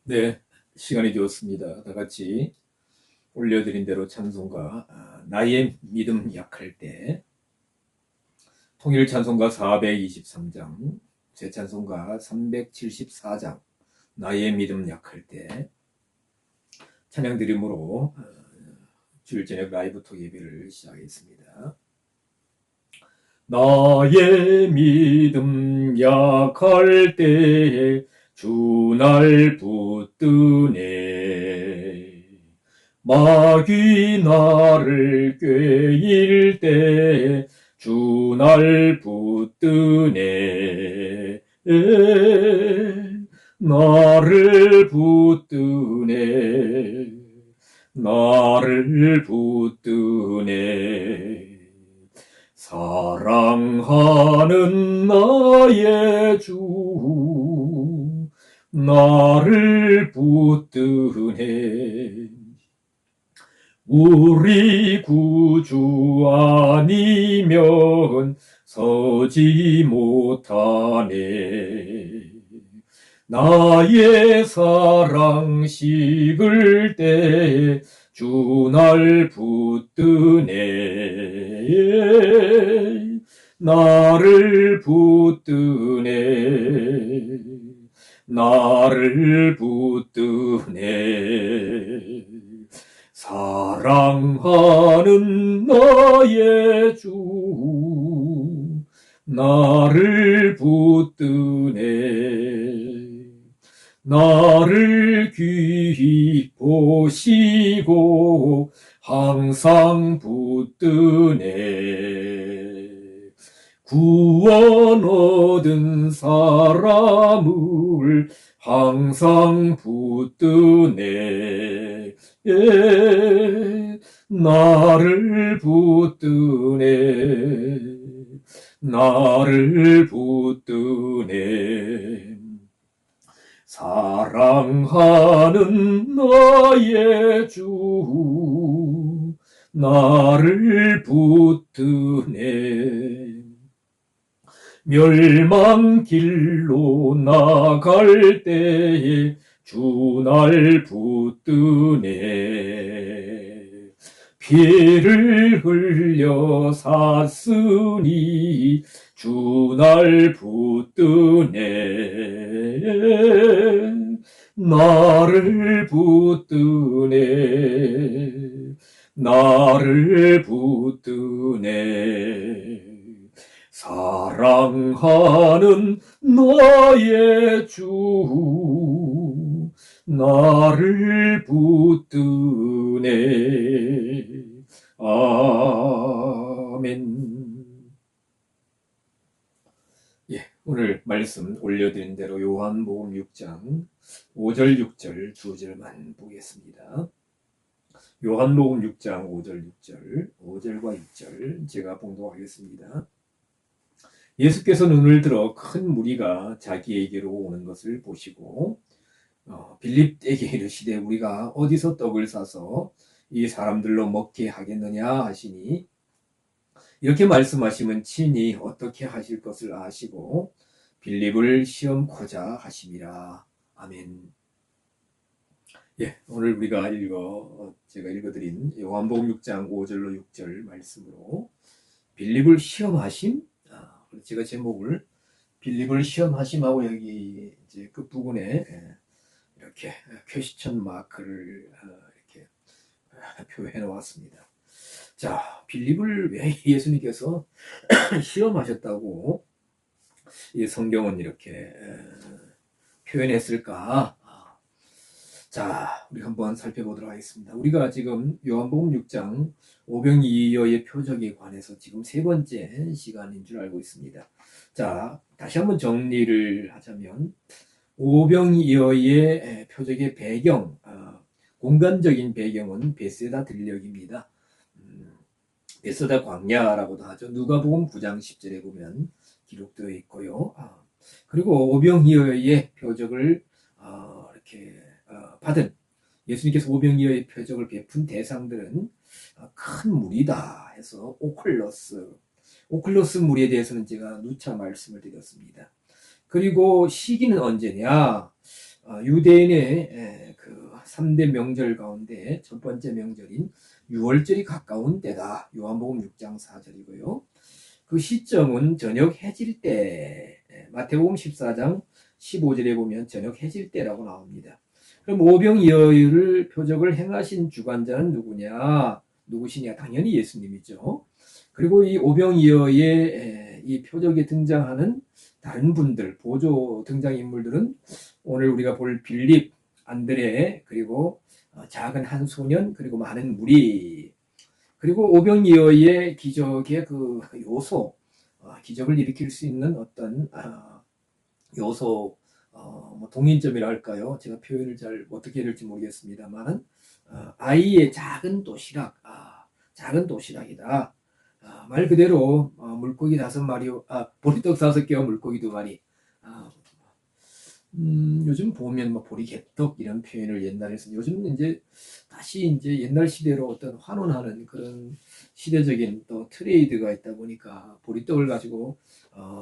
네, 시간이 되었습니다. 다 같이 올려드린 대로 찬송가 나의 믿음 약할 때 통일 찬송가 423장 제 찬송가 374장 나의 믿음 약할 때 찬양 드림으로 주일 저녁 라이브 톡 예배를 시작하겠습니다. 나의 믿음 약할 때에 주 날 붙드네. 마귀 나를 꾀일 때 주 날 붙드네. 나를 붙드네. 나를 붙드네. 사랑하는 나의 주 나를 붙드네. 우리 구주 아니면 서지 못하네. 나의 사랑 식을 때 주 날 붙드네. 나를 붙드네. 나를 붙드네. 사랑하는 나의 주 나를 붙드네. 나를 귀히 보시고 항상 붙드네. 구원 얻은 사람을 항상 붙드네. 나를 붙드네. 나를 붙드네. 사랑하는 나의 주 나를 붙드네. 멸망길로 나갈 때에 주 날 붙드네. 피를 흘려 샀으니 주 날 붙드네. 나를 붙드네. 나를 붙드네. 사랑하는 나의 주 나를 붙드네. 아멘. 예, 오늘 말씀 올려드린 대로 요한복음 6장 5절 6절 두 절만 보겠습니다. 요한복음 6장 5절 6절 5절과 6절 제가 봉독하겠습니다. 예수께서 눈을 들어 큰 무리가 자기에게로 오는 것을 보시고 빌립에게 이르시되 우리가 어디서 떡을 사서 이 사람들로 먹게 하겠느냐 하시니 이렇게 말씀하시면 친히 어떻게 하실 것을 아시고 빌립을 시험코자 하심이라. 아멘. 예, 오늘 우리가 제가 읽어드린 요한복음 6장 5절로 6절 말씀으로 빌립을 시험하심? 제가 제목을 빌립을 시험하심하고 여기 이제 끝부분에 이렇게 퀘스천 마크를 이렇게 표현해 놓았습니다. 자, 빌립을 왜 예수님께서 시험하셨다고 이 성경은 이렇게 표현했을까? 자, 우리 한번 살펴보도록 하겠습니다. 우리가 지금 요한복음 6장 오병이어의 표적에 관해서 지금 세 번째 시간인 줄 알고 있습니다. 자, 다시 한번 정리를 하자면 오병이어의 표적의 배경, 공간적인 배경은 베세다 들녘입니다. 베세다 광야라고도 하죠. 누가복음 9장 10절에 보면 기록되어 있고요. 그리고 오병이어의 표적을 이렇게 받은 예수님께서 오병이어의 표적을 베푼 대상들은 큰 무리다 해서 오클러스 무리에 대해서는 제가 누차 말씀을 드렸습니다. 그리고 시기는 언제냐? 유대인의 그 3대 명절 가운데 첫 번째 명절인 유월절이 가까운 때다. 요한복음 6장 4절이고요. 그 시점은 저녁 해질 때, 마태복음 14장 15절에 보면 저녁 해질 때라고 나옵니다. 그럼 오병이어를 표적을 행하신 주관자는 누구냐? 누구시냐? 당연히 예수님이죠. 그리고 이 오병이어의 이 표적에 등장하는 다른 분들, 보조 등장인물들은 오늘 우리가 볼 빌립, 안드레, 그리고 작은 한 소년, 그리고 많은 무리, 그리고 오병이어의 기적의 그 요소, 기적을 일으킬 수 있는 어떤 요소, 뭐 동인점이라 할까요? 제가 표현을 잘 어떻게 해야 될지 모르겠습니다만은 아이의 작은 도시락, 작은 도시락이다. 말 그대로 물고기 5마리, 보리떡 5개와 물고기 2마리. 요즘 보면 뭐 보리개떡 이런 표현을 옛날에 했습니다. 요즘은 이제 다시 이제 옛날 시대로 어떤 환원하는 그런 시대적인 또 트레이드가 있다 보니까 보리떡을 가지고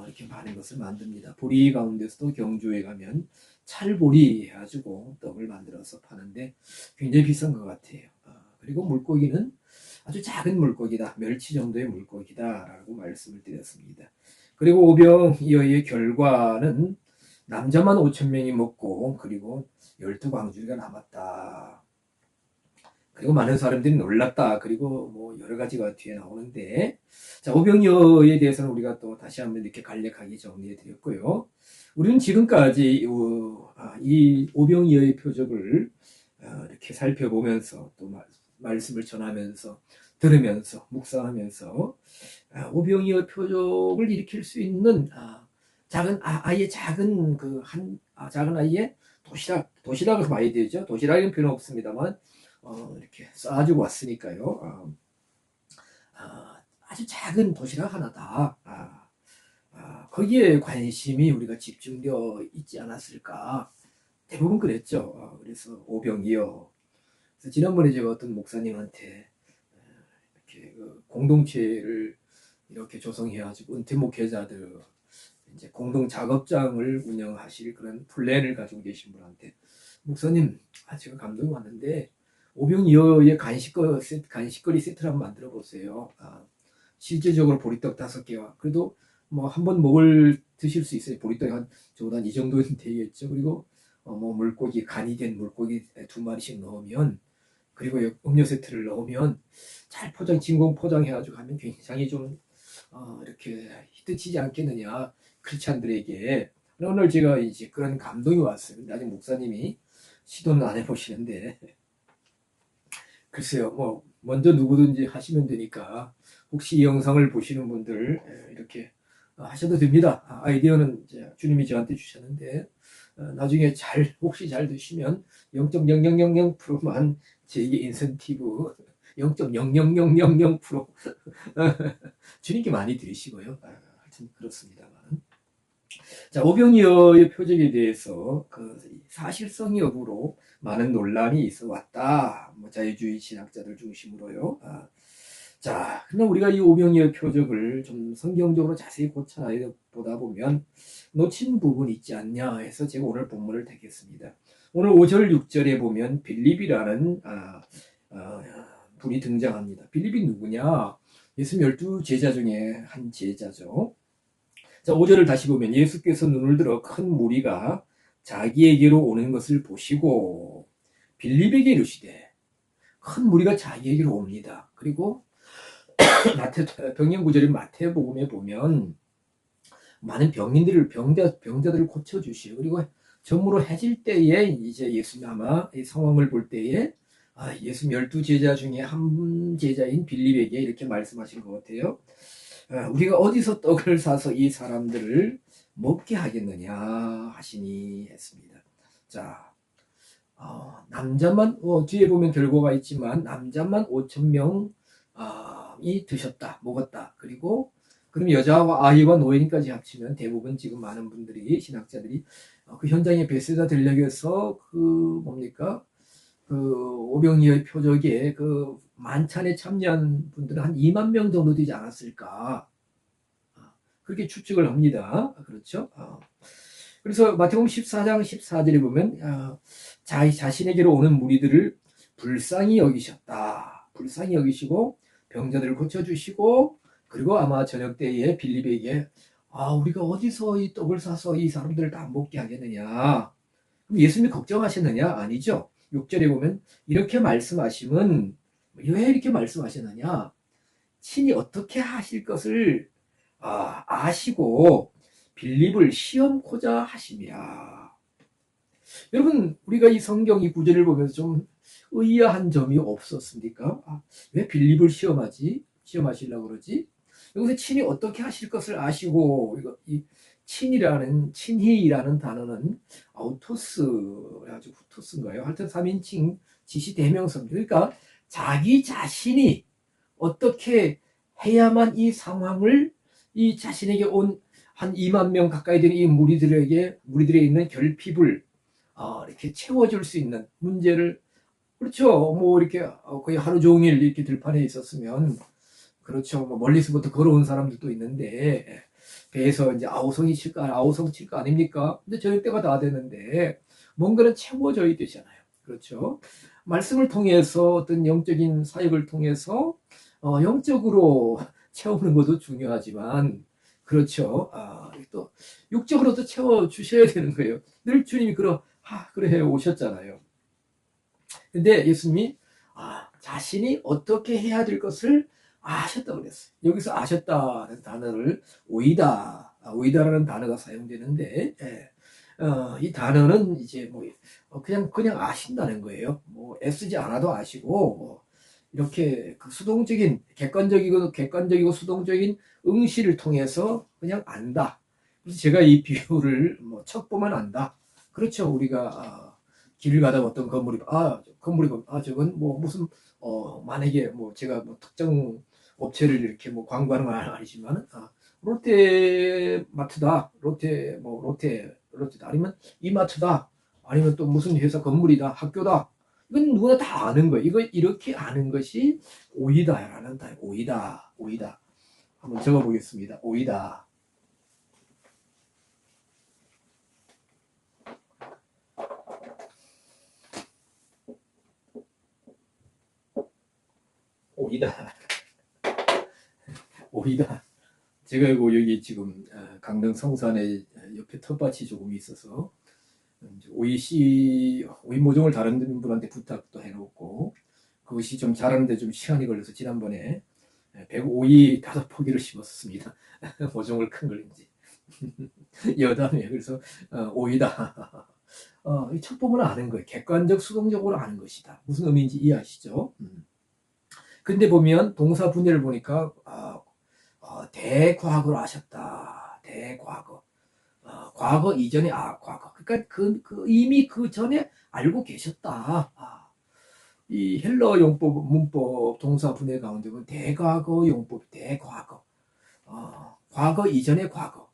이렇게 많은 것을 만듭니다. 보리 가운데서도 경주에 가면 찰보리 해가지고 떡을 만들어서 파는데 굉장히 비싼 것 같아요. 그리고 물고기는 아주 작은 물고기다. 멸치 정도의 물고기다라고 말씀을 드렸습니다. 그리고 오병이어의 결과는 남자만 5천 명이 먹고 그리고 12광주리가 남았다. 그리고 많은 사람들이 놀랐다. 그리고 뭐 여러 가지가 뒤에 나오는데, 자, 오병이어에 대해서는 우리가 또 다시 한번 이렇게 간략하게 정리해 드렸고요. 우리는 지금까지 이 오병이어의 표적을 이렇게 살펴보면서 또 말씀을 전하면서 들으면서 묵상하면서 오병이어 표적을 일으킬 수 있는 작은 아이의 작은 작은 아이의 도시락을 봐야 되죠. 도시락은 필요 없습니다만 이렇게 싸가지고 왔으니까요. 아주 작은 도시락 하나다. 거기에 관심이 우리가 집중되어 있지 않았을까. 대부분 그랬죠. 그래서 오병이어. 그래서 지난번에 제가 어떤 목사님한테 이렇게 공동체를 이렇게 조성해가지고 은퇴 목회자들 이제 공동 작업장을 운영하실 그런 플랜을 가지고 계신 분한테 목사님, 제가 감동이 왔는데 오병이어의 간식거리 세트를 한번 만들어 보세요. 실제적으로 보리떡 5개와 그래도 뭐 한번 드실 수 있어요. 보리떡 적어도 한 이 정도는 되겠죠. 그리고 뭐 물고기 간이 된 물고기 2마리씩 넣으면 그리고 음료 세트를 넣으면 잘 진공 포장해가지고 가면 굉장히 좀 이렇게 히트치지 않겠느냐 크리스찬들에게. 오늘 제가 이제 그런 감동이 왔어요. 아직 목사님이 시도는 안 해보시는데 글쎄요, 뭐 먼저 누구든지 하시면 되니까 혹시 이 영상을 보시는 분들 이렇게 하셔도 됩니다. 아이디어는 이제 주님이 저한테 주셨는데 나중에 혹시 잘 되시면 0.0000%만 제게 인센티브 0.00000% 주님께 많이 드리시고요. 하여튼 그렇습니다만. 자, 오병이어의 표적에 대해서 그 사실성 여부로 많은 논란이 있어 왔다. 뭐 자유주의 신학자들 중심으로요. 자, 그러나 우리가 이 오병이어 표적을 좀 성경적으로 자세히 고찰해 보다 보면 놓친 부분이 있지 않냐 해서 제가 오늘 본문을 택했습니다. 오늘 5절 6절에 보면 빌립이라는 분이 등장합니다. 빌립이 누구냐? 예수 12 제자 중에 한 제자죠. 자, 5절을 다시 보면 예수께서 눈을 들어 큰 무리가 자기에게로 오는 것을 보시고 빌립에게 이르시되, 큰 무리가 자기에게로 옵니다. 그리고 병행 구절인 마태복음에 보면 많은 병자들을 고쳐주시고 그리고 저물어 해질 때에 이제 예수님 아마 이 상황을 볼 때에 예수 12 제자 중에 한 제자인 빌립에게 이렇게 말씀하신 것 같아요. 우리가 어디서 떡을 사서 이 사람들을 먹게 하겠느냐 하시니 했습니다. 자, 남자만 뒤에 보면 결과가 있지만 남자만 5천 명이 드셨다, 먹었다. 그리고 그럼 여자와 아이와 노인까지 합치면 대부분 지금 많은 분들이 신학자들이 그 현장에 베세다 들녘에서 오병이어의 표적에 그 만찬에 참여한 분들은 한 2만 명 정도 되지 않았을까. 그렇게 추측을 합니다. 그렇죠? 그래서 마태복음 14장 14절에 보면 자신에게로 오는 무리들을 불쌍히 여기셨다. 불쌍히 여기시고 병자들을 고쳐주시고 그리고 아마 저녁 때에 빌립에게 우리가 어디서 이 떡을 사서 이 사람들을 다 먹게 하겠느냐. 그럼 예수님이 걱정하셨느냐? 아니죠. 6절에 보면 이렇게 말씀하시면 왜 이렇게 말씀하셨느냐? 친히 어떻게 하실 것을 아시고 빌립을 시험코자 하심이라. 여러분 우리가 이 성경 이 구절을 보면서 좀 의아한 점이 없었습니까? 왜 빌립을 시험하시려고 그러지? 여기서 친히 어떻게 하실 것을 아시고 이 친히라는 단어는 아우토스 아주 후토스인가요? 하여튼 3인칭 지시 대명사입니다. 그러니까 자기 자신이 어떻게 해야만 이 상황을 이 자신에게 온 한 2만 명 가까이 되는 이 무리들에 있는 결핍을 이렇게 채워줄 수 있는 문제를 그렇죠. 뭐 이렇게 거의 하루 종일 이렇게 들판에 있었으면 그렇죠. 뭐 멀리서부터 걸어온 사람들도 있는데 배에서 이제 아우성 칠까 아닙니까? 근데 저녁 때가 다 되는데 뭔가는 채워져야 되잖아요. 그렇죠. 말씀을 통해서 어떤 영적인 사역을 통해서 영적으로 채우는 것도 중요하지만 그렇죠. 또 육적으로도 채워 주셔야 되는 거예요. 늘 주님이 그래 오셨잖아요. 근데 예수님이 자신이 어떻게 해야 될 것을 아셨다고 그랬어요. 여기서 아셨다는 단어를 오이다라는 단어가 사용되는데 이 단어는 이제 뭐 그냥 아신다는 거예요. 뭐 애쓰지 않아도 아시고 뭐 이렇게 그 수동적인 객관적이고 수동적인 응시를 통해서 그냥 안다. 그래서 제가 이 비유를 뭐 척 보면 안다. 그렇죠. 우리가 길을 가다가 어떤 건물이 저건 뭐 무슨 만약에 뭐 제가 뭐 특정 업체를 이렇게 뭐 광고하는 건 아니지만 롯데마트다. 롯데다 아니면 이마트다. 아니면 또 무슨 회사 건물이다. 학교다. 이건 누구나 다 아는 거예요. 이거 이렇게 아는 것이 오이다라는 단어. 오이다. 한번 적어 보겠습니다. 오이다. 오이다. 제가 여기 지금 강릉 성산에 옆에 텃밭이 조금 있어서 오이 모종을 다른 분한테 부탁도 해놓고 그것이 좀 자라는데 좀 시간이 걸려서 지난번에 105이 5포기를 심었습니다. 모종을 큰 걸인지 여담이에요. 그래서 오이다. 첫 보면 아는 거예요. 객관적 수동적으로 아는 것이다. 무슨 의미인지 이해하시죠? 근데 보면 동사 분열을 보니까 대과거로 아셨다. 대과거. 과거 이전에 과거. 그러니까 이미 그 전에 알고 계셨다. 이 헬러 용법 문법 동사 분해 가운데 보면 대과거 용법 대과거. 과거 이전의 과거.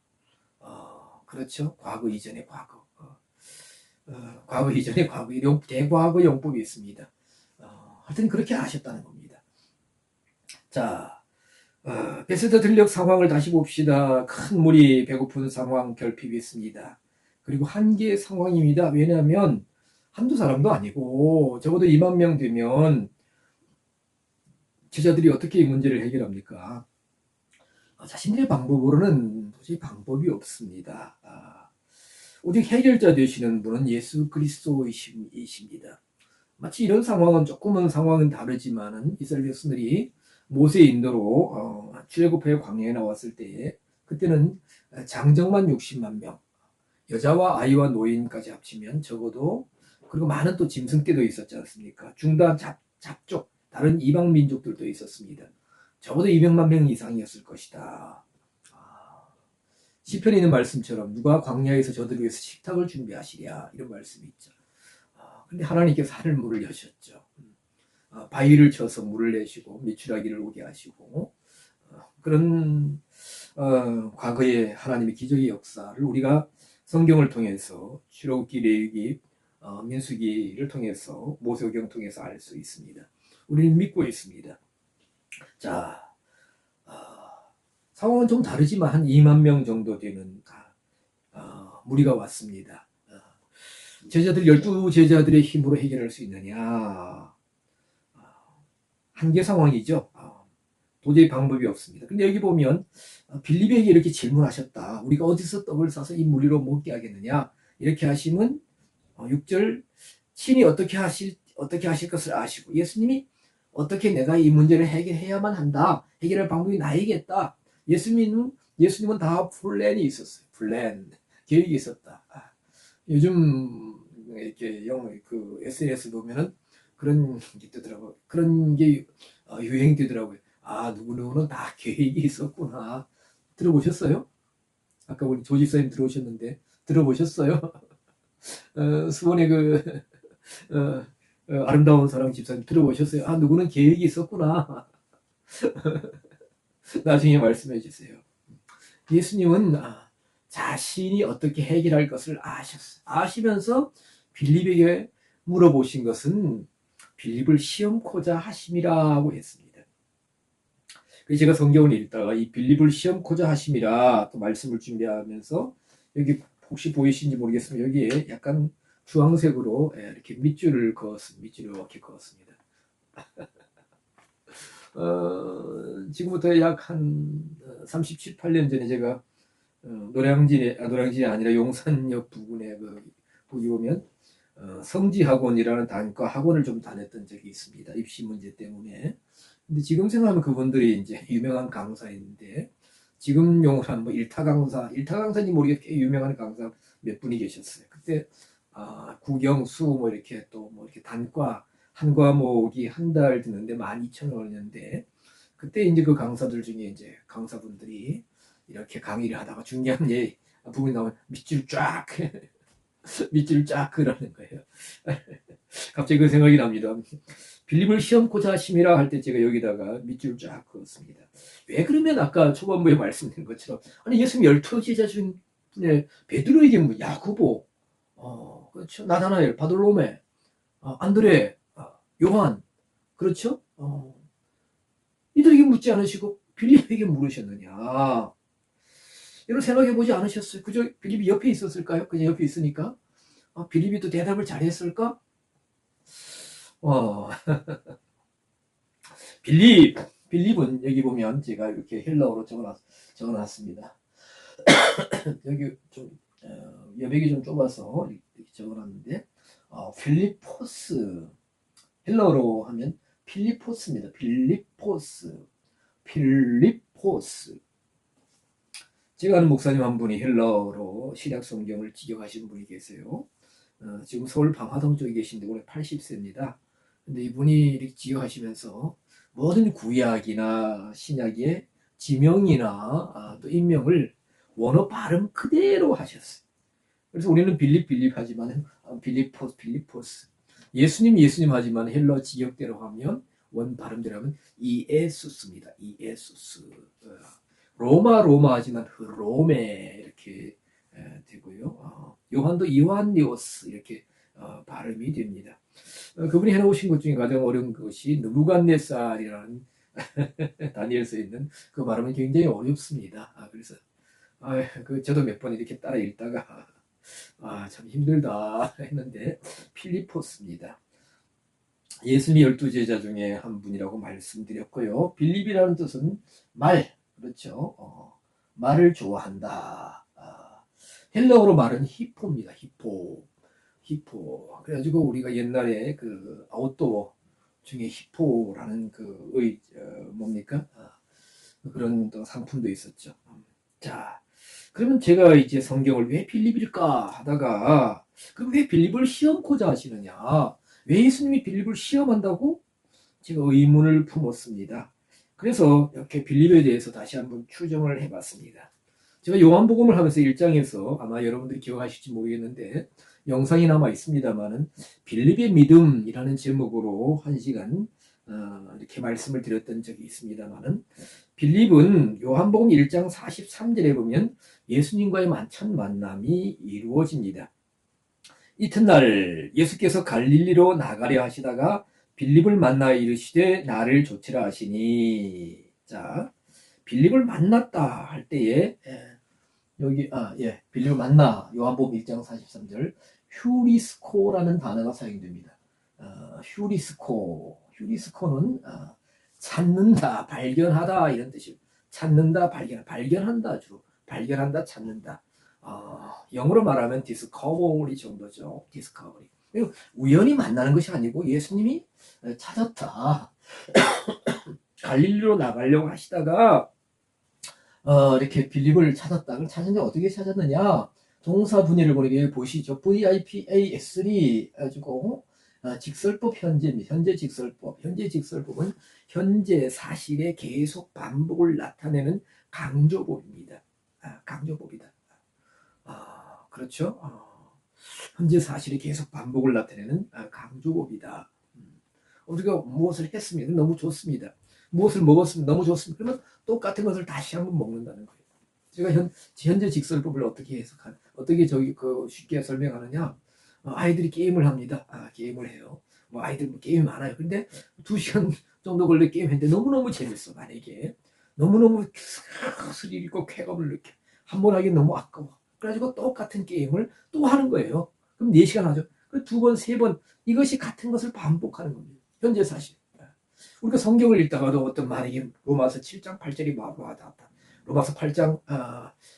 그렇죠. 과거 이전의 과거. 과거 이전의 과거. 대과거 용법이 있습니다. 하여튼 그렇게 아셨다는 겁니다. 자, 베세다 들녘 상황을 다시 봅시다. 큰 물이 배고픈 상황 결핍이 있습니다. 그리고 한계의 상황입니다. 왜냐하면 한두 사람도 아니고 적어도 2만 명 되면 제자들이 어떻게 이 문제를 해결합니까? 자신들의 방법으로는 도저히 방법이 없습니다. 오직 해결자 되시는 분은 예수 그리스도이십니다. 마치 이런 상황은 다르지만은 이스라엘 백성들이 모세의 인도로 출애굽해 광야에 나왔을 때에 그때는 장정만 60만 명, 여자와 아이와 노인까지 합치면 적어도 그리고 많은 또 짐승떼도 있었지 않습니까? 중단 잡족 다른 이방 민족들도 있었습니다. 적어도 200만 명 이상이었을 것이다. 시편에 있는 말씀처럼 누가 광야에서 저들을 위해서 식탁을 준비하시랴 이런 말씀이 있죠. 근데 하나님께서 하늘물을 여셨죠. 바위를 쳐서 물을 내시고 메추라기를 오게 하시고 그런 과거의 하나님의 기적의 역사를 우리가 성경을 통해서 출애굽기, 레위기, 민수기를 통해서 모세오경 통해서 알 수 있습니다. 우리는 믿고 있습니다. 자, 상황은 좀 다르지만 한 2만 명 정도 되는 무리가 왔습니다. 제자들 12제자들의 힘으로 해결할 수 있느냐? 한계 상황이죠. 도저히 방법이 없습니다. 근데 여기 보면 빌립에게 이렇게 질문하셨다. 우리가 어디서 떡을 싸서 이 무리로 먹게 하겠느냐? 이렇게 하시면 6절 친히 어떻게 하실 것을 아시고 예수님이 어떻게 내가 이 문제를 해결해야만 한다. 해결할 방법이 나에겠다. 예수님은 다 플랜이 있었어요. 플랜. 계획이 있었다. 요즘 이렇게 SNS 보면은 그런 게 뜨더라고요. 그런 게 유행되더라고요. 누구누구는 다 계획이 있었구나. 들어보셨어요? 아까 우리 조 집사님 들어오셨는데, 들어보셨어요? 수원의 아름다운 사랑 집사님 들어보셨어요? 누구는 계획이 있었구나. 나중에 말씀해 주세요. 예수님은 자신이 어떻게 해결할 것을 아셨어요. 아시면서 빌립에게 물어보신 것은 빌립을 시험코자 하심이라고 했습니다. 그래서 제가 성경을 읽다가 이 빌립을 시험코자 하심이라 또 말씀을 준비하면서 여기 혹시 보이시는지 모르겠으면 여기에 약간 주황색으로 이렇게 밑줄을 이렇게 그었습니다. 지금부터 약 한 37, 8년 전에 제가 노량진이 아니라 용산역 부근에 거기 보면 성지학원이라는 단과 학원을 좀 다녔던 적이 있습니다. 입시 문제 때문에. 근데 지금 생각하면 그분들이 이제 유명한 강사인데 지금 용어로 하면 일타 강사인지 모르겠게 꽤 유명한 강사 몇 분이 계셨어요. 그때 국영수 이렇게 또 이렇게 단과 한 과목이 한 달 드는데 12,000원이었는데 그때 이제 그 강사들 중에 이제 강사분들이 이렇게 강의를 하다가 중요한 부분이 나오면 밑줄 쫙 그러는 거예요. 갑자기 그 생각이 납니다. 빌립을 시험코자 하심이라 할 때 제가 여기다가 밑줄 쫙 그었습니다. 왜 그러면 아까 초반부에 말씀드린 것처럼 예수님 12제자 중에 베드로에게 야고보, 그렇죠? 나다나엘, 바돌로메, 안드레, 요한, 그렇죠? 이들에게 묻지 않으시고 빌립에게 물으셨느냐? 이런 생각해 보지 않으셨어요? 그저 빌립이 옆에 있었을까요? 그냥 옆에 있으니까 빌립이 또 대답을 잘했을까? 빌립은 여기 보면 제가 이렇게 헬라어로 적어놨습니다. 여기 좀 여백이 좀 좁아서 이렇게 적어놨는데 필리포스 헬라어로 하면 필리포스입니다. 필리포스. 제가 아는 목사님 한 분이 헬라어로 신약 성경을 직역하신 분이 계세요. 지금 서울 방화동 쪽에 계신데 올해 80세입니다. 근데 이분이 이렇게 직역하시면서 모든 구약이나 신약의 지명이나 또 인명을 원어 발음 그대로 하셨어요. 그래서 우리는 빌립 하지만 필리포스. 예수님 하지만 헬러 직역대로 하면 원 발음대로 하면 이에수스입니다. 이에수스. 로마 하지만 로메 이렇게 되고요. 요한도 이완니오스 이렇게 발음이 됩니다. 그분이 해놓으신 것 중에 가장 어려운 것이 느부갓네살이라는 다니엘서에 있는 그 발음은 굉장히 어렵습니다. 그래서 저도 몇 번 이렇게 따라 읽다가 참 힘들다 했는데 필리포스입니다. 예수님이 12제자 중에 한 분이라고 말씀드렸고요. 빌립이라는 뜻은 그렇죠. 말을 좋아한다. 헬라어로 말은 히포입니다. 히포. 그래가지고 우리가 옛날에 그 아웃도어 중에 히포라는 뭡니까? 그런 또 상품도 있었죠. 자, 그러면 제가 이제 성경을 왜 빌립일까 하다가 그럼 왜 빌립을 시험코자 하시느냐? 왜 예수님이 빌립을 시험한다고? 제가 의문을 품었습니다. 그래서 이렇게 빌립에 대해서 다시 한번 추정을 해봤습니다. 제가 요한복음을 하면서 1장에서 아마 여러분들이 기억하실지 모르겠는데 영상이 남아 있습니다만은 빌립의 믿음이라는 제목으로 1시간 이렇게 말씀을 드렸던 적이 있습니다만은 빌립은 요한복음 1장 43절에 보면 예수님과의 첫 만남이 이루어집니다. 이튿날 예수께서 갈릴리로 나가려 하시다가 빌립을 만나 이르시되 나를 좇으라 하시니. 자, 빌립을 만났다 할 때에 여기 빌립을 만나 요한복음 1장 43절 휴리스코라는 단어가 사용됩니다. 휴리스코는 찾는다, 발견하다 이런 뜻이에요. 찾는다, 발견한다 주로 발견한다, 찾는다. 영어로 말하면 discovery 정도죠. discovery. 우연히 만나는 것이 아니고 예수님이 찾았다. 갈릴리로 나가려고 하시다가 이렇게 빌립을 찾았다. 그걸 찾은데 어떻게 찾았느냐? 동사 분해를 보내게 보시죠. VIPA3 가지고 직설법 현재 직설법. 현재 직설법은 현재 사실의 계속 반복을 나타내는 강조법입니다. 강조법이다. 그렇죠? 현재 사실의 계속 반복을 나타내는 강조법이다. 우리가 무엇을 했습니다. 너무 좋습니다. 무엇을 먹었습니다. 너무 좋습니다. 그러면 똑같은 것을 다시 한번 먹는다는 거예요. 제가 현재 직설법을 어떻게 어떻게 쉽게 설명하느냐? 아이들이 게임을 합니다. 게임을 해요. 아이들 게임이 많아요. 근데 2시간 정도 걸려 게임했는데 너무너무 재밌어. 만약에 너무너무 스릴 있고 쾌감을 느껴. 한 번 하기 너무 아까워. 그래가지고 똑같은 게임을 또 하는 거예요. 그럼 4시간 하죠. 그 2번, 3번 이것이 같은 것을 반복하는 겁니다. 현재 사실. 우리가 성경을 읽다가도 어떤 만약에 로마서 7장 8절이 마음에 와닿았다. 로마서 8장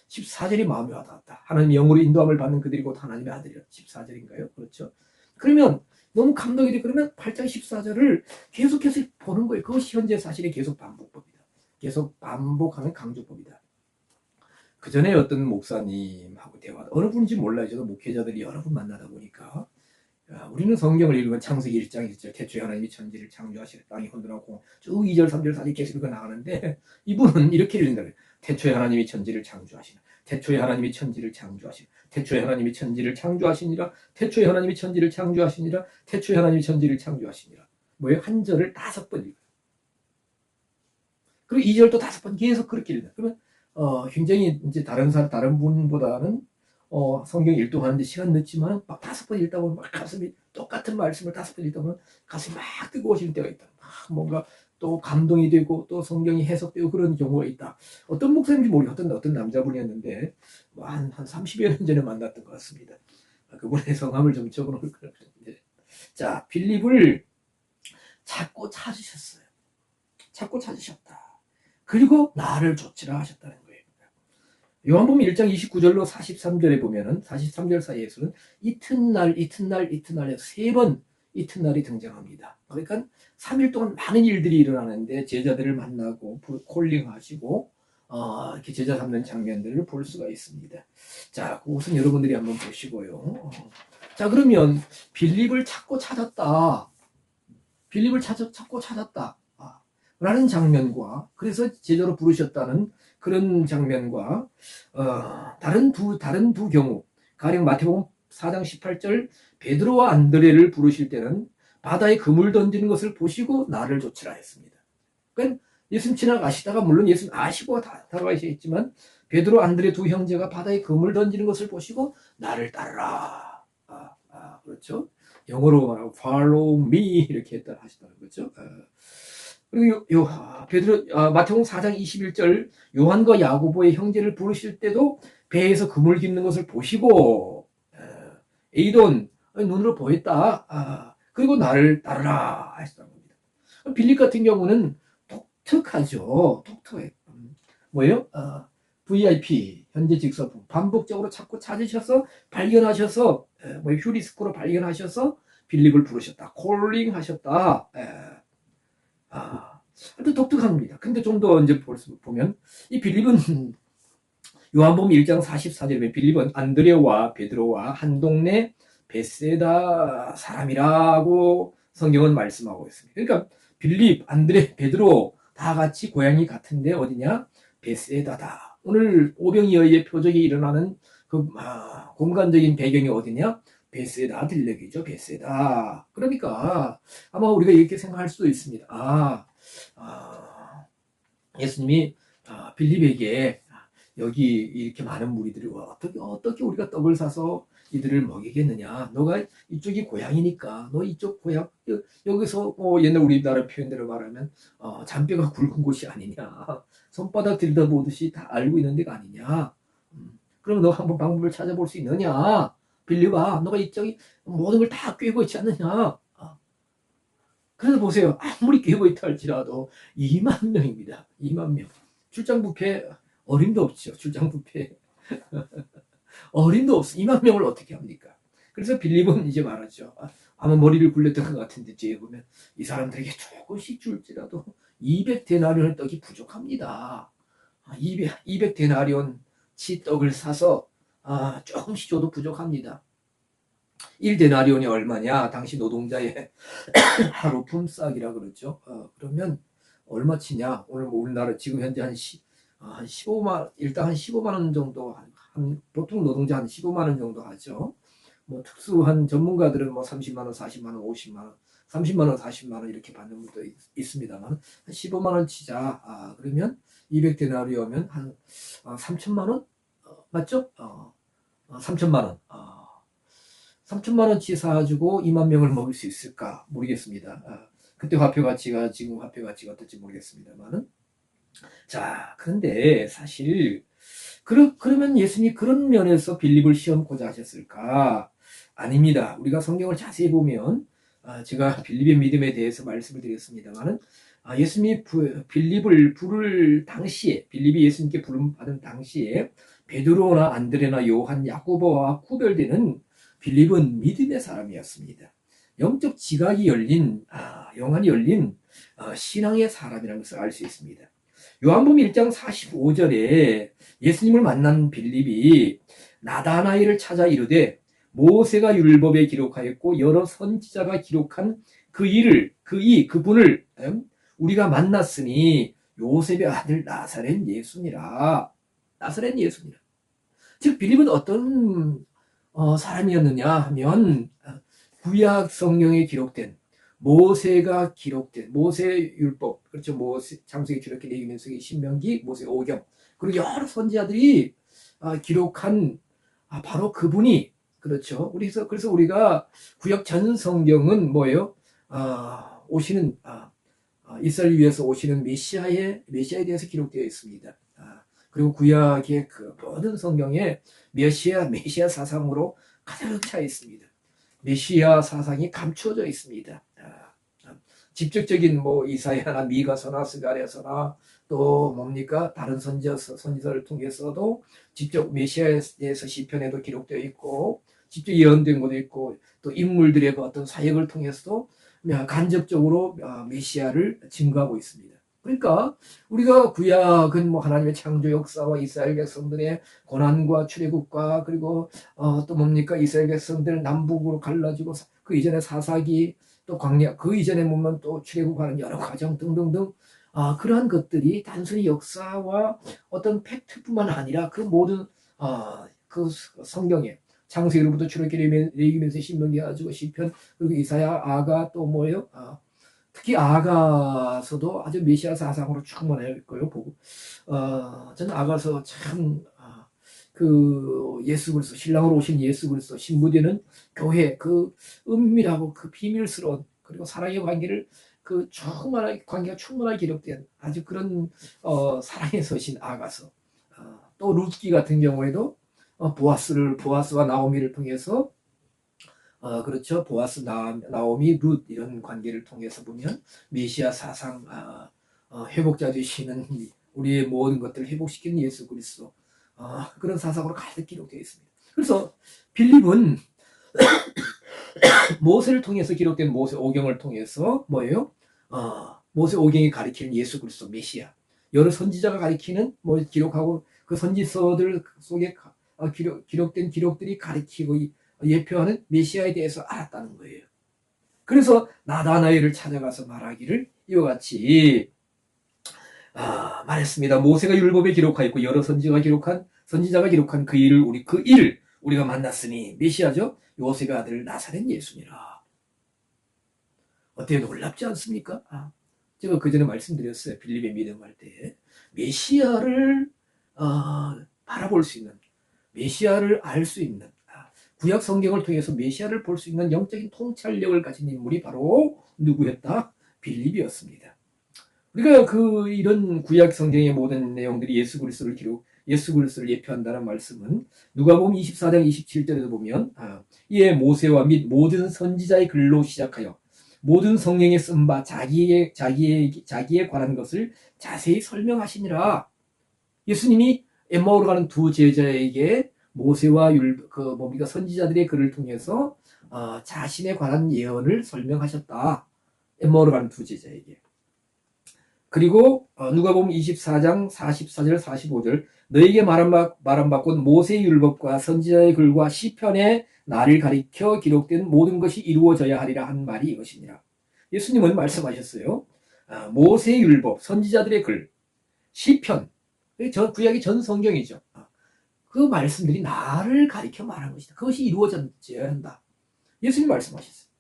14절이 마음에 와닿았다. 하나님 영으로 인도함을 받는 그들이 곧 하나님의 아들이라. 14절인가요? 그렇죠. 그러면 너무 감동이 돼. 그러면 8장 14절을 계속해서 보는 거예요. 그것이 현재 사실의 계속 반복법이다. 계속 반복하는 강조법이다. 그 전에 어떤 목사님하고 대화, 어느 분인지 몰라요. 저도 목회자들이 여러 분 만나다 보니까 우리는 성경을 읽으면 창세기 1장 1절 태초에 하나님이 천지를 창조하시라 땅이 혼돈하고 쭉 2절 3절 4절 계속 읽어 나가는데 이분은 이렇게 읽는다. 태초에 하나님이 천지를 창조하시라. 태초에 하나님이 천지를 창조하시라. 태초에 하나님이 천지를 창조하시니라. 태초에 하나님이 천지를 창조하시니라. 태초에 하나님이 천지를 창조하시니라. 뭐예요? 한 절을 5번 읽어요. 그리고 2절도 5번 계속 그렇게 읽어요. 그러면 굉장히 이제 다른 분보다는 성경 읽동하는데 시간 늦지만 막 5번 읽다 보면 막 가슴이 똑같은 말씀을 5번 읽다 보면 가슴이 막 뜨거워지는 때가 있다. 막 뭔가 또 감동이 되고 또 성경이 해석되고 그런 경우가 있다. 어떤 목사님인지 모르겠는데 어떤 남자분이었는데 한 30여 년 전에 만났던 것 같습니다. 그분의 성함을 좀 적어놓을 거예요. 자, 빌립을 찾고 찾으셨어요. 찾고 찾으셨다. 그리고 나를 좇으라 하셨다는 거예요. 요한복음 1장 29절로 43절에 보면은 43절 사이에서는 이튿날 해서 3번 이튿날이 등장합니다. 그러니까 3일 동안 많은 일들이 일어나는데 제자들을 만나고 콜링하시고 이렇게 제자 삼는 장면들을 볼 수가 있습니다. 자, 그것은 여러분들이 한번 보시고요. 자, 그러면 빌립을 찾고 찾았다. 빌립을 찾고 찾았다. 라는 장면과 그래서 제자로 부르셨다는 그런 장면과 다른 두 경우 가령 마태복음 4장 18절 베드로와 안드레를 부르실 때는 바다에 그물 던지는 것을 보시고 나를 좇으라 했습니다. 그러니까 예수님 지나가시다가 물론 예수님 아시고 다가가시겠지만 베드로 안드레 두 형제가 바다에 그물 던지는 것을 보시고 나를 따르라. 그렇죠? 영어로 말하고 follow me 이렇게 하시다는 거죠. 그리고 마태복음 4장 21절 요한과 야고보의 형제를 부르실 때도 배에서 그물 깃는 것을 보시고 에이돈 눈으로 보였다. 그리고 나를 따르라 하셨다는 겁니다. 빌립 같은 경우는 독특하죠. 독특해. 뭐예요? VIP 현재 직서품 반복적으로 찾고 찾으셔서 발견하셔서 휴리스코로 발견하셔서 빌립을 부르셨다. 콜링 하셨다. 아주 독특합니다. 근데 좀 더 이제 보면 이 빌립은 요한복음 1장 44절에 빌립은 안드레와 베드로와 한 동네 베세다 사람이라고 성경은 말씀하고 있습니다. 그러니까 빌립, 안드레, 베드로 다 같이 고향이 같은데 어디냐? 베세다다. 오늘 오병이어의 표적이 일어나는 그 공간적인 배경이 어디냐? 베세다 들녘이죠. 베세다. 그러니까 아마 우리가 이렇게 생각할 수도 있습니다. 예수님이 빌립에게 여기 이렇게 많은 무리들이 어떻게 우리가 떡을 사서 이들을 먹이겠느냐? 너가 이쪽이 고향이니까 너 이쪽 고향 여기서 옛날 우리나라 표현대로 말하면 잔뼈가 굵은 곳이 아니냐? 손바닥 들여다보듯이 다 알고 있는 데가 아니냐? 그러면 너가 한번 방법을 찾아볼 수 있느냐? 빌립아, 너가 이쪽이 모든 걸 다 꿰고 있지 않느냐? 그래서 보세요. 아무리 꿰고 있다 할지라도 2만 명입니다. 2만 명. 출장 뷔페 어림도 없죠. 출장 뷔페 어림도 없어. 2만 명을 어떻게 합니까? 그래서 빌립은 이제 말하죠. 아마 머리를 굴렸던 것 같은데 뒤에 보면 이 사람들에게 조금씩 줄지라도 200데나리온 떡이 부족합니다. 200데나리온 치 떡을 사서 조금씩 줘도 부족합니다. 1데나리온이 얼마냐? 당시 노동자의 하루 품삯이라 그러죠. 그러면 얼마치냐? 오늘 뭐 우리나라 지금 현재 한 15만, 일단 한 15만 원 정도, 보통 노동자 한 15만 원 정도 하죠. 뭐 특수한 전문가들은 뭐 30만 원, 40만 원, 50만 원, 30만 원, 40만 원 이렇게 받는 분도 있습니다만 한 15만 원 치자. 그러면 200데나리오면 한 3천만 원? 맞죠? 3천만 원. 3천만 원치 사가지고 2만 명을 먹일 수 있을까? 모르겠습니다. 그때 화폐 가치가 지금 화폐 가치가 어떨지 모르겠습니다만은. 자, 그런데 사실 그러면 예수님이 그런 면에서 빌립을 시험고자 하셨을까? 아닙니다. 우리가 성경을 자세히 보면 제가 빌립의 믿음에 대해서 말씀을 드렸습니다만은 예수님이 빌립을 부를 당시에 빌립이 예수님께 부름 받은 당시에 베드로나 안드레나 요한 야고보와 구별되는 빌립은 믿음의 사람이었습니다. 영적 지각이 열린 영안이 열린 신앙의 사람이라는 것을 알 수 있습니다. 요한복음 1장 45절에 예수님을 만난 빌립이 나다나엘을 찾아 이르되 모세가 율법에 기록하였고 여러 선지자가 기록한 그분을 우리가 만났으니 요셉의 아들 나사렛 예수니라. 나사렛 예수니라. 즉 빌립은 어떤 사람이었느냐 하면 구약 성경에 기록된 모세가 기록된 모세 율법, 그렇죠. 모세 창세기, 출애굽기, 레위기, 민수기, 신명기, 모세 오경, 그리고 여러 선지자들이 기록한 바로 그분이, 그렇죠. 그래서 우리가 구약 전 성경은 뭐예요? 오시는 이스라엘 위해서 오시는 메시아에 대해서 기록되어 있습니다. 그리고 구약의 그 모든 성경에 메시아 사상으로 가득 차 있습니다. 메시아 사상이 감추어져 있습니다. 직접적인 뭐 이사야나 미가서나 스가랴서나 또 뭡니까 다른 선지자를 통해서도 직접 메시아에 대해서 시편에도 기록되어 있고 직접 예언된 것도 있고 또 인물들의 그 어떤 사역을 통해서도 간접적으로 메시아를 증거하고 있습니다. 그러니까 우리가 구약은 뭐 하나님의 창조 역사와 이스라엘 백성들의 고난과 출애굽과 그리고 또 뭡니까 이스라엘 백성들 남북으로 갈라지고 그 이전에 사사기 또 광야 그 이전에 보면 또 출애굽하는 여러 과정 등등등 그러한 것들이 단순히 역사와 어떤 팩트뿐만 아니라 그 모든 그 성경에 창세기로부터 출애굽기, 레위기면서 신명기 가지고 시편 그리고 이사야 아가 또 뭐예요? 특히 아가서도 아주 메시아 사상으로 충만해 있고요. 보고 저는 아가서 참 그 예수 그리스도 신랑으로 오신 예수 그리스도 신부되는 교회 그 은밀하고 그 비밀스러운 그리고 사랑의 관계를 그 관계가 충분하게 기록된 아주 그런 사랑의 서신 아가서 또 룻기 같은 경우에도 보아스와 나오미를 통해서 그렇죠. 보아스, 나오미, 룻 이런 관계를 통해서 보면 메시아 사상, 회복자 되시는 우리의 모든 것들을 회복시키는 예수 그리스도 그런 사상으로 가득 기록되어 있습니다. 그래서 빌립은 모세를 통해서 기록된 모세 오경을 통해서 뭐예요? 모세 오경이 가리키는 예수 그리스도 메시아, 여러 선지자가 가리키는 기록하고 그 선지서들 속에 기록된 기록들이 가리키고 예표하는 메시아에 대해서 알았다는 거예요. 그래서 나다나엘을 찾아가서 말하기를 이와 같이 말했습니다. 모세가 율법에 기록하였고 여러 선지자가 기록한 그 일을 우리가 만났으니 메시아죠. 요셉의 아들 나사렛 예수니라. 어때요? 놀랍지 않습니까? 제가 그전에 말씀드렸어요. 빌립의 믿음할 때 메시아를 바라볼 수 있는, 메시아를 알 수 있는, 구약 성경을 통해서 메시아를 볼 수 있는 영적인 통찰력을 가진 인물이 바로 누구였다? 빌립이었습니다. 우리가 이런 구약 성경의 모든 내용들이 예수 그리스도를 예수 그리스도를 예표한다는 말씀은 누가복음 24장 27절에도 보면 이에 모세와 및 모든 선지자의 글로 시작하여 모든 성경에 쓴 바 자기에 관한 것을 자세히 설명하시니라. 예수님이 엠마오로 가는 두 제자에게 모세와 선지자들의 글을 통해서 자신에 관한 예언을 설명하셨다. 엠마오로 가는 두 제자에게. 그리고 누가복음 24장 44절 45절 너에게 말한 바 곧 모세의 율법과 선지자의 글과 시편에 나를 가리켜 기록된 모든 것이 이루어져야 하리라 한 말이 이것이니라. 예수님은 말씀하셨어요. 모세의 율법, 선지자들의 글, 시편, 구약이 전 성경이죠. 그 말씀들이 나를 가리켜 말한 것이다. 그것이 이루어져야 한다. 예수님 말씀하셨어요.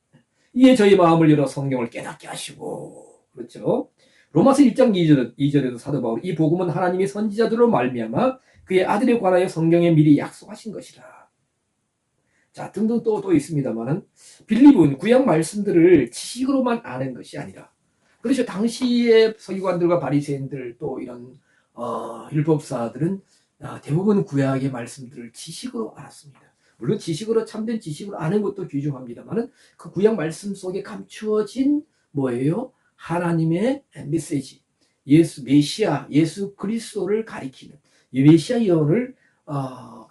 이에 저희 마음을 열어 성경을 깨닫게 하시고, 그렇죠. 로마서 1장 2절에도 사도 바울이 이 복음은 하나님이 선지자들로 말미암아 그의 아들에 관하여 성경에 미리 약속하신 것이라. 자, 등등 또 있습니다만은 빌립은 구약 말씀들을 지식으로만 아는 것이 아니라, 그렇죠. 당시의 서기관들과 바리새인들 또 이런 율법사들은 대부분 구약의 말씀들을 지식으로 알았습니다. 물론 지식으로 참된 지식으로 아는 것도 귀중합니다만은 그 구약 말씀 속에 감추어진 뭐예요? 하나님의 메시지, 메시아, 예수 그리스도를 가리키는 이 메시아 예언을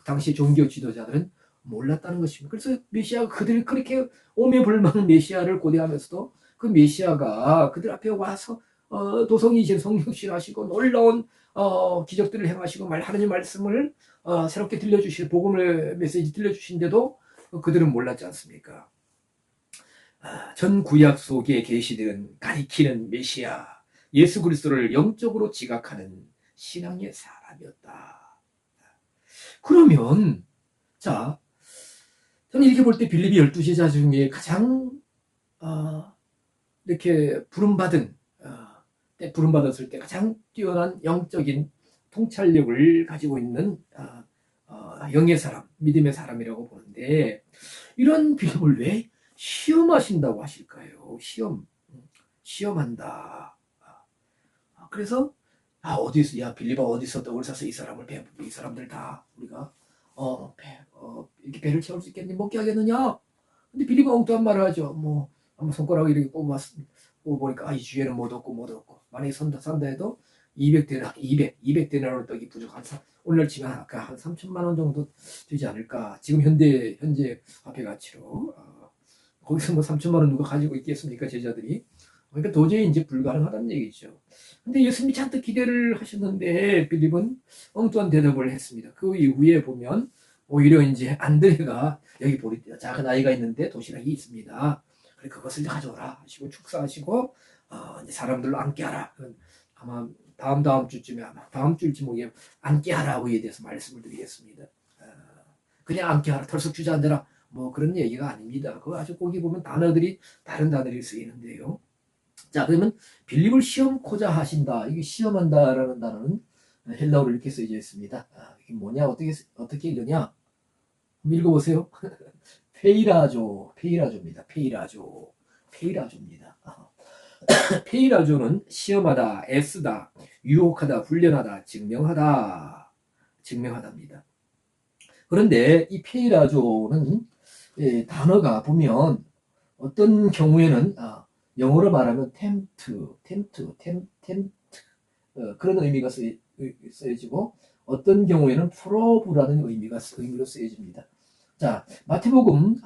당시 종교 지도자들은 몰랐다는 것입니다. 그래서 메시아가 그들이 그렇게 오매불망 메시아를 고대하면서도 그 메시아가 그들 앞에 와서 도성이신 성령신 하시고 놀라운 기적들을 행하시고 하나님 말씀을 새롭게 들려주실 복음의 메시지 들려주신데도 그들은 몰랐지 않습니까? 전 구약 속에 계시된 가리키는 메시아 예수 그리스도를 영적으로 지각하는 신앙의 사람이었다. 그러면 자, 저는 이렇게 볼 때 빌립이 12제자 중에 가장 이렇게 부름받았을 때 가장 뛰어난 영적인 통찰력을 가지고 있는 영의 사람, 믿음의 사람이라고 보는데, 이런 빌립을 왜 시험하신다고 하실까요? 시험한다. 그래서 어디서 빌립아 어디서 떡을 사서 이 사람들 다 우리가 이렇게 배를 채울 수 있겠니? 먹게 하겠느냐? 근데 빌립은 엉뚱한 말을 하죠. 한번 손가락을 이렇게 뽑아보니까 이 주에는 못 얻고 만약에 산다 해도 200데나리온 떡이 부족한 오늘 치면 아까 한 3천만 원 정도 되지 않을까. 지금 현재 화폐 가치로 거기서 3천만 원 누가 가지고 있겠습니까, 제자들이? 그러니까 도저히 이제 불가능하다는 얘기죠. 근데 예수님이 잔뜩 기대를 하셨는데 빌립은 엉뚱한 대답을 했습니다. 그 이후에 보면 오히려 이제 안드레가 여기 작은 아이가 있는데 도시락이 있습니다. 그래 그것을 가져오라 하시고 축사하시고 이제 사람들로 앉게 하라. 아마 다음 주쯤에 다음 주일지 모르겠 앉게 하라고 에 대해서 말씀을 드리겠습니다. 그냥 앉게 하라, 털썩 주저앉아라 그런 얘기가 아닙니다. 그거 아주 거기 보면 다른 단어들이 쓰이는데요. 자, 그러면 빌립을 시험코자 하신다. 이게 시험한다라는 단어는 헬라어로 이렇게 쓰여져 있습니다. 이게 뭐냐? 어떻게 읽느냐? 한번 읽어보세요. 페이라조입니다. 페이라조입니다. 페이라조는 시험하다, 애쓰다, 유혹하다, 훈련하다, 증명하다입니다. 그런데 이 페이라조는 단어가 보면 어떤 경우에는 영어로 말하면 tempt 그런 의미가 쓰여지고 어떤 경우에는 probe라는 의미로 쓰여집니다. 자, 마태복음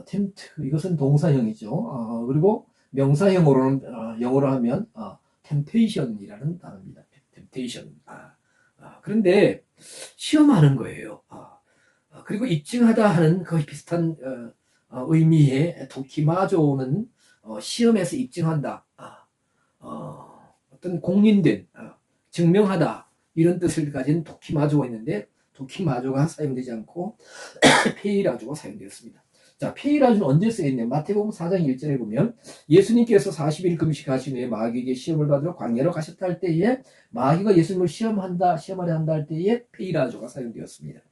tempt 이것은 동사형이죠. 그리고 명사형으로는 영어로 하면 temptation이라는 단어입니다. temptation. 그런데 시험하는 거예요. 그리고 입증하다 하는 거의 비슷한 의미의 도키마조는 시험에서 입증한다, 어떤 공인된 증명하다 이런 뜻을 가진 도키마조가 있는데 도키마조가 사용되지 않고 페이라조가 사용되었습니다. 자, 페이라조는 언제 쓰였냐? 마태복음 4장 1절에 보면 예수님께서 40일 금식하신 후에 마귀에게 시험을 받으러 광야로 가셨다 할 때에 마귀가 예수님을 시험하려 한다 할 때에 페이라조가 사용되었습니다.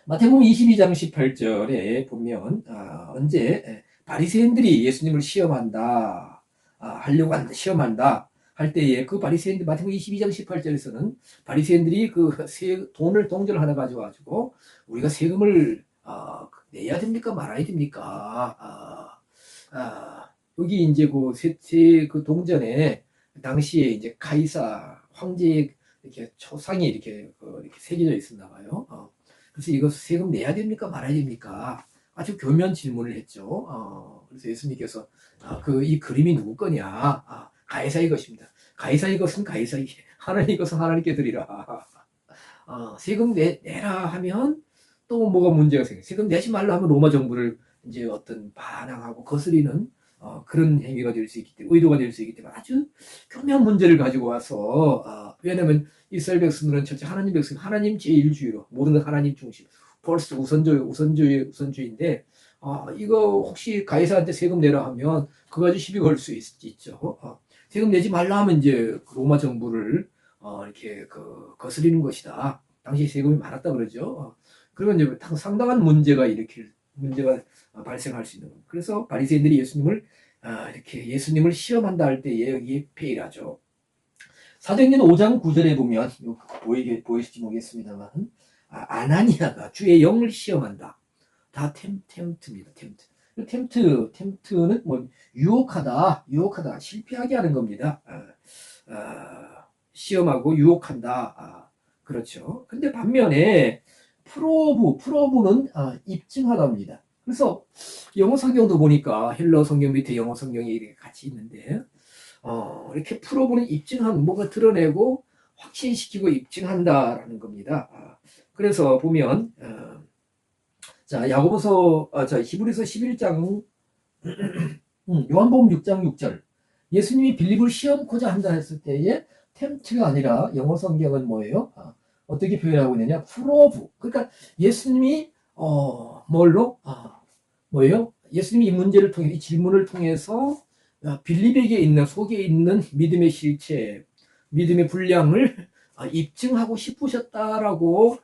마태복음 22장 18절에 보면 언제 바리새인들이 예수님을 시험한다, 시험한다. 할 때에 그 바리새인들 마태복음 22장 18절에서는 바리새인들이 돈을 동전을 하나 가져가지고 우리가 세금을 내야 됩니까 말아야 됩니까? 여기 이제 그 동전에 당시에 이제 가이사 황제의 이렇게 초상이 이렇게 새겨져 있었나 봐요. 그래서 이거 세금 내야 됩니까 말아야 됩니까? 아주 교묘한 질문을 했죠. 그래서 예수님께서 이 그림이 누구 거냐? 가이사의 것입니다. 가이사의 것은 가이사에게, 하나님의 것은 하나님께 드리라. 세금 내라 하면 또 뭐가 문제가 생겨. 세금 내지 말라 하면 로마 정부를 이제 어떤 반항하고 거스리는 그런 행위가 될 수 있기 때문에, 의도가 될 수 있기 때문에 아주 교묘한 문제를 가지고 와서, 왜냐하면 이스라엘 백성들은 철저히 하나님 백성, 하나님 제1주의로, 모든 것 하나님 중심, 퍼스트 우선주의인데, 이거 혹시 가이사한테 세금 내라 하면 그거 가지고 시비 걸 수 있죠. 세금 내지 말라 하면 이제 로마 정부를 이렇게 거스리는 것이다. 당시 세금이 많았다 그러죠. 그러면 이제 상당한 문제가 발생할 수 있는 겁니다. 그래서 바리새인들이 이렇게 예수님을 시험한다 할 때에 여기에 페이라죠. 사도행전 5장 9절에 보면 보이실지 모르겠습니다만 아나니아가 주의 영을 시험한다. 다 템트입니다. 템트는 뭐 유혹하다, 실패하게 하는 겁니다. 시험하고 유혹한다. 그렇죠. 근데 반면에 프로브는 입증하다입니다. 그래서 영어 성경도 보니까 헬러 성경 밑에 영어 성경이 이렇게 같이 있는데, 이렇게 프로브는 입증한, 뭔가 드러내고 확신시키고 입증한다라는 겁니다. 그래서 보면, 히브리서 11장, 요한복음 6장 6절. 예수님이 빌립을 시험코자 한다 했을 때에 템트가 아니라 영어 성경은 뭐예요? 어떻게 표현하고 있느냐? 프로브. 그러니까 예수님이 뭘로? 뭐예요? 예수님이 이 문제를 통해, 이 질문을 통해서 빌립에게 있는, 속에 있는 믿음의 실체, 믿음의 분량을 입증하고 싶으셨다라고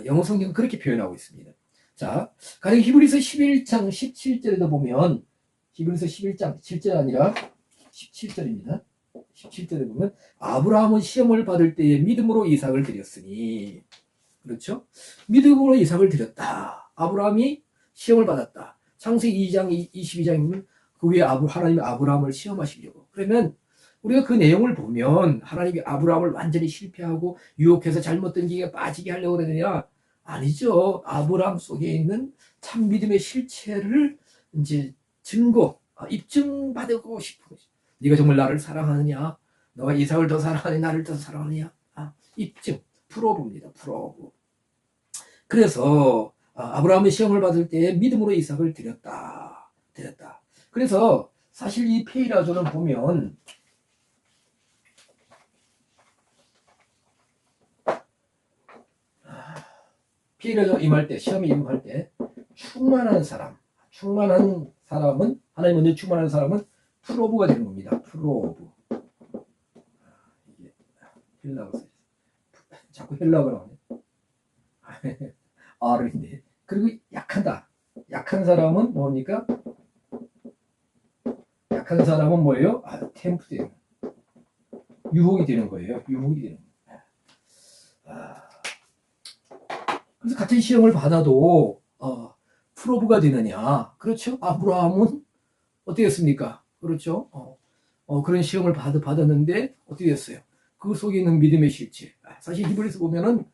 영어 성경은 그렇게 표현하고 있습니다. 자, 가령 히브리서 11장 17절에도 보면, 히브리서 11장 7절 아니라 17절입니다. 17절에 보면 아브라함은 시험을 받을 때에 믿음으로 이삭을 드렸으니, 그렇죠? 믿음으로 이삭을 드렸다. 아브라함이 시험을 받았다. 창세기 2장 22장에 보면 그 위에 하나님이 아브라함을 시험하시려고. 그러면 우리가 그 내용을 보면 하나님이 아브라함을 완전히 실패하고 유혹해서 잘못된 길에 빠지게 하려고 그러느냐? 아니죠. 아브라함 속에 있는 참 믿음의 실체를 이제 입증받고 싶은 거죠. 네가 정말 나를 사랑하느냐? 너가 이삭을 더 사랑하느냐? 나를 더 사랑하느냐? 입증, 프로브입니다. 프로브. 그래서 아브라함의 시험을 받을 때 믿음으로 이삭을 드렸다. 그래서 사실 이 페이라조는 보면 페이라조 임할 때, 시험에 임할 때 충만한 사람은, 하나님 먼저 충만한 사람은 프로브가 되는 겁니다. 프로브. 이게 헬라어 써있어. 자꾸 헬라어가 나오네. R인데. 그리고 약한 사람은 뭡니까? 약한 사람은 뭐예요? 템프트. 유혹이 되는 거예요. 그래서 같은 시험을 받아도 프로브가 되느냐? 그렇죠? 아브라함은 어떻게 했습니까? 그렇죠? 그런 시험을 받았는데 어떻게 됐어요? 그 속에 있는 믿음의 실체. 사실 히브리서 보면은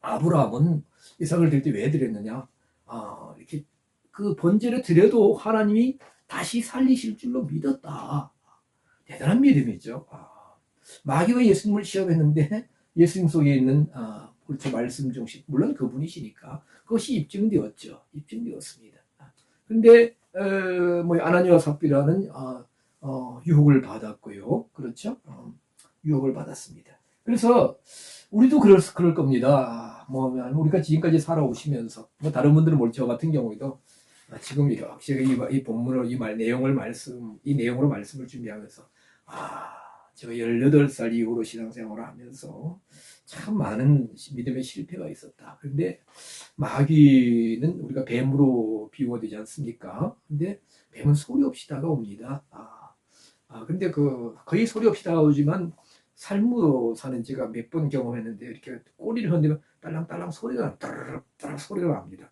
아브라함은 이삭을 드릴 때 왜 드렸느냐? 이렇게 그 번제를 드려도 하나님이 다시 살리실 줄로 믿었다. 대단한 믿음이죠. 마귀가 예수님을 시험했는데 예수님 속에 있는 그렇죠, 말씀 중심, 물론 그분이시니까 그것이 입증되었습니다. 근데 아나니아와 삽비라는 유혹을 받았고요. 그렇죠? 유혹을 받았습니다. 그래서 우리도 그럴 겁니다. 우리가 지금까지 살아오시면서, 다른 분들은 저 같은 경우에도 지금 이렇게 이 본문으로 이 내용으로 말씀을 준비하면서, 제가 18살 이후로 신앙생활을 하면서 참 많은 믿음의 실패가 있었다. 그런데 마귀는 우리가 뱀으로 비유가 되지 않습니까? 근데 뱀은 소리 없이 다가옵니다. 근데 거의 소리 없이 다가오지만 살무사는 제가 몇 번 경험했는데 이렇게 꼬리를 흔들면 딸랑딸랑 소리가 따르륵 따르륵 소리가 납니다.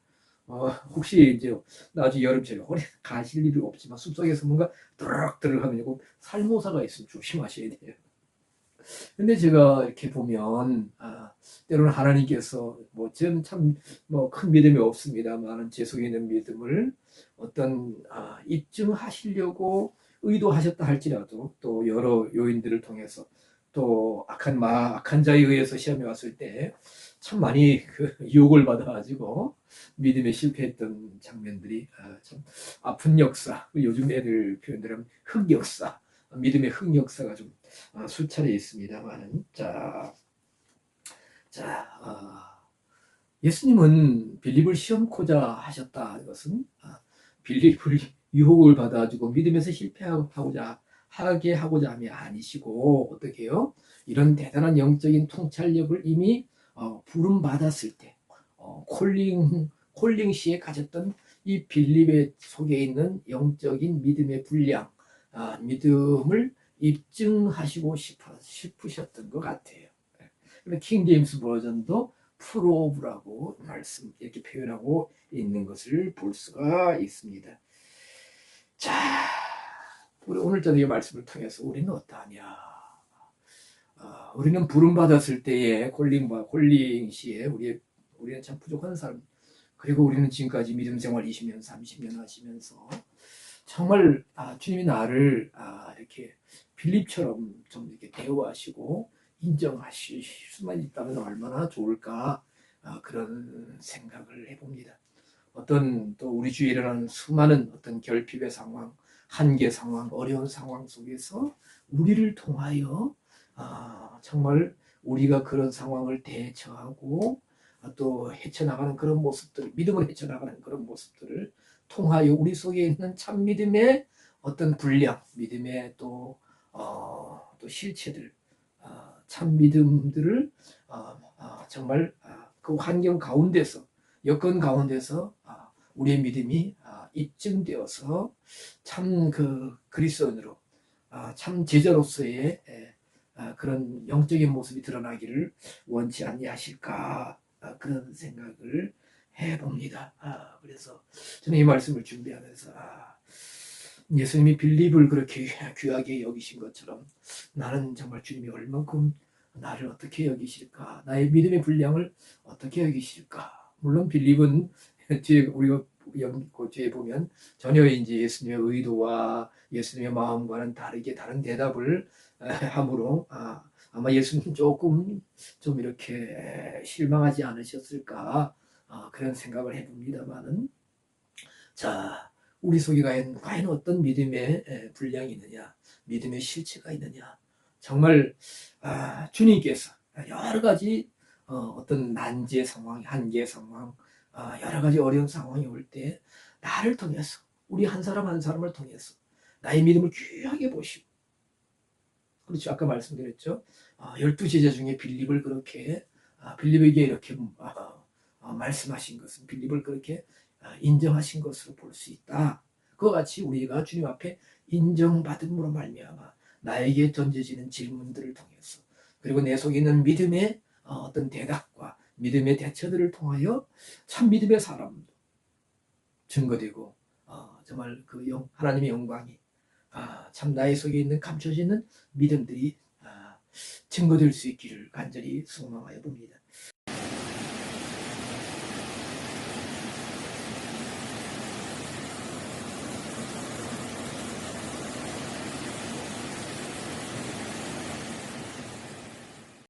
혹시 이제 나중에 여름철에 허리 가실 일은 없지만 숲속에서 뭔가 드럭드럭 하면 이거 살모사가 있으면 조심하셔야 돼요. 근데 제가 이렇게 보면 때로는 하나님께서 뭐 저는 참 뭐 큰 믿음이 없습니다만은 제 속에 있는 믿음을 어떤 입증하시려고 의도하셨다 할지라도 또 여러 요인들을 통해서 또 악한 자에 의해서 시험에 왔을 때 참 많이 그 유혹을 받아가지고 믿음에 실패했던 장면들이 참 아픈 역사, 요즘 애들 표현대로 하면 흑역사, 믿음의 흑역사가 좀 수차례 있습니다만은 예수님은 빌립을 시험코자 하셨다. 이것은 빌립을 유혹을 받아가지고 믿음에서 실패하고자 하게 하고자 함이 아니시고 어떻게요? 이런 대단한 영적인 통찰력을 이미 부름 받았을 때 콜링 시에 가졌던 이 빌립의 속에 있는 영적인 믿음의 분량, 믿음을 입증하시고 싶으셨던 것 같아요. 킹 제임스 버전도 프로브라고 이렇게 표현하고 있는 것을 볼 수가 있습니다. 자, 우리 오늘 저녁의 말씀을 통해서 우리는 어떠하냐? 우리는 부름 받았을 때의 콜링 시에 우리는 참 부족한 삶. 그리고 우리는 지금까지 믿음 생활 20년, 30년 하시면서 정말 주님이 나를 이렇게 빌립처럼 좀 이렇게 대우하시고 인정하실 수만 있다면 얼마나 좋을까 그런 생각을 해봅니다. 어떤 또 우리 주위에 일어나는 수많은 어떤 결핍의 상황, 한계 상황, 어려운 상황 속에서 우리를 통하여 정말 우리가 그런 상황을 대처하고 또 헤쳐나가는 그런 모습들, 믿음을 헤쳐나가는 그런 모습들을 통하여 우리 속에 있는 참 믿음의 어떤 분량, 믿음의 또 실체들, 참 믿음들을 정말 그 환경 가운데서, 여건 가운데서 우리의 믿음이 입증되어서 참 그 그리스도인으로 참 제자로서의 그런 영적인 모습이 드러나기를 원치 아니하실까 그런 생각을 해봅니다. 그래서 저는 이 말씀을 준비하면서 예수님이 빌립을 그렇게 귀하게 여기신 것처럼 나는 정말 주님이 얼만큼 나를 어떻게 여기실까? 나의 믿음의 분량을 어떻게 여기실까? 물론 빌립은 뒤에 우리가 그 뒤에 보면 전혀 이제 예수님의 의도와 예수님의 마음과는 다르게 다른 대답을 함으로 아마 예수님 조금 좀 이렇게 실망하지 않으셨을까 그런 생각을 해봅니다만은 자 우리 속에 과연 어떤 믿음의 분량이 있느냐 믿음의 실체가 있느냐 정말 주님께서 여러 가지 어떤 난제 상황, 한계 상황, 여러 가지 어려운 상황이 올 때 나를 통해서 우리 한 사람 한 사람을 통해서 나의 믿음을 귀하게 보시고 그렇죠. 아까 말씀드렸죠. 12제자 중에 빌립을 그렇게 빌립에게 이렇게 말씀하신 것은 빌립을 그렇게 인정하신 것으로 볼 수 있다. 그와 같이 우리가 주님 앞에 인정받음으로 말미암아 나에게 던져지는 질문들을 통해서 그리고 내 속에 있는 믿음의 어떤 대답과 믿음의 대처들을 통하여 참 믿음의 사람 증거되고 정말 그 하나님의 영광이 참 나의 속에 있는 감춰지는 믿음들이 증거될 수 있기를 간절히 소망하여 봅니다.